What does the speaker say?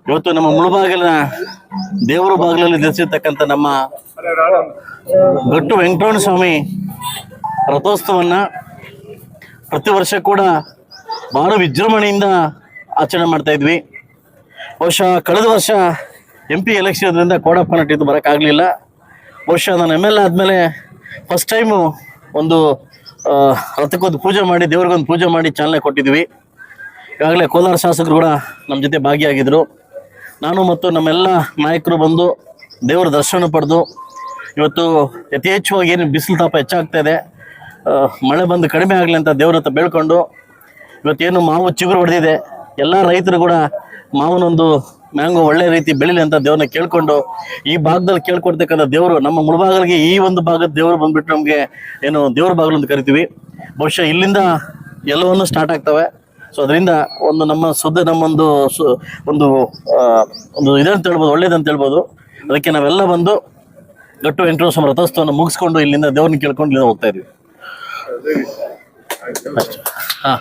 ಇವತ್ತು ನಮ್ಮ ಮುಳುಬಾಗಿಲಿನ ದೇವರ ಬಾಗಿಲಲ್ಲಿ ನೆಲೆಸಿರ್ತಕ್ಕಂಥ ನಮ್ಮ ಗಟ್ಟು ವೆಂಕಟರಮಣ ಸ್ವಾಮಿ ರಥೋತ್ಸವನ್ನ ಪ್ರತಿ ವರ್ಷ ಕೂಡ ಬಹಳ ವಿಜೃಂಭಣೆಯಿಂದ ಆಚರಣೆ ಮಾಡ್ತಾ ಇದ್ವಿ. ಬಹುಶಃ ಕಳೆದ ವರ್ಷ MP ಎಲೆಕ್ಷನ್ದಿಂದ ಕೋಡಪ್ಪ ನಟಿದ್ದು ಬರೋಕ್ಕಾಗಲಿಲ್ಲ. ಬಹುಶಃ ನಾನು ML ಆದಮೇಲೆ ಫಸ್ಟ್ ಟೈಮು ಒಂದು ರಥಕ್ಕೊಂದು ಪೂಜೆ ಮಾಡಿ ದೇವ್ರಿಗೊಂದು ಪೂಜೆ ಮಾಡಿ ಚಾಲನೆ ಕೊಟ್ಟಿದ್ವಿ. ಈಗಾಗಲೇ ಕೋಲಾರ ಶಾಸಕರು ಕೂಡ ನಮ್ಮ ಜೊತೆ ಭಾಗಿಯಾಗಿದ್ದರು. ನಾನು ಮತ್ತು ನಮ್ಮೆಲ್ಲ ನಾಯಕರು ಬಂದು ದೇವರ ದರ್ಶನ ಪಡೆದು ಇವತ್ತು ಯಥೇಚ್ಛವಾಗಿ ಏನು ಬಿಸಿಲು ತಾಪ ಹೆಚ್ಚಾಗ್ತಾ ಇದೆ, ಮಳೆ ಬಂದು ಕಡಿಮೆ ಆಗಲಿ ಅಂತ ದೇವ್ರ ಹತ್ರ ಬೇಡ್ಕೊಂಡು ಇವತ್ತೇನು ಮಾವು ಚಿಗುರು ಹೊಡೆದಿದೆ, ಎಲ್ಲ ರೈತರು ಕೂಡ ಮಾವನೊಂದು ಮ್ಯಾಂಗೋ ಒಳ್ಳೆ ರೀತಿ ಬೆಳಿಲಿ ಅಂತ ದೇವ್ರನ್ನ ಕೇಳ್ಕೊಂಡು ಈ ಭಾಗದಲ್ಲಿ ಕೇಳ್ಕೊಡ್ತಕ್ಕಂಥ ದೇವರು ನಮ್ಮ ಮುಳುಬಾಗಿಲಿಗೆ ಈ ಒಂದು ಭಾಗದ ದೇವರು ಬಂದ್ಬಿಟ್ಟು ನಮಗೆ ಏನು ದೇವ್ರ ಬಾಗಿಲು ಅಂತ ಕರಿತೀವಿ. ಬಹುಶಃ ಇಲ್ಲಿಂದ ಎಲ್ಲವನ್ನೂ ಸ್ಟಾರ್ಟ್ ಆಗ್ತವೆ. ಸೊ ಅದರಿಂದ ಒಂದು ನಮ್ಮ ಸುದ್ದಿ ನಮ್ಮೊಂದು ಒಂದು ಒಂದು ಇದಂತ ಹೇಳ್ಬೋದು, ಒಳ್ಳೇದಂತ ಹೇಳ್ಬೋದು. ಅದಕ್ಕೆ ನಾವೆಲ್ಲ ಬಂದು ಗಟ್ಟು ವೆಂಕಟರಮಣ ಸ್ವಾಮಿ ರಥೋತ್ಸವವನ್ನು ಮುಗಿಸ್ಕೊಂಡು ಇಲ್ಲಿಂದ ದೇವ್ರನ್ನ ಕೇಳ್ಕೊಂಡು ಇಲ್ಲಿಂದ ಹೋಗ್ತಾ ಇದೀವಿ ಅಷ್ಟೇ. ಹಾಂ.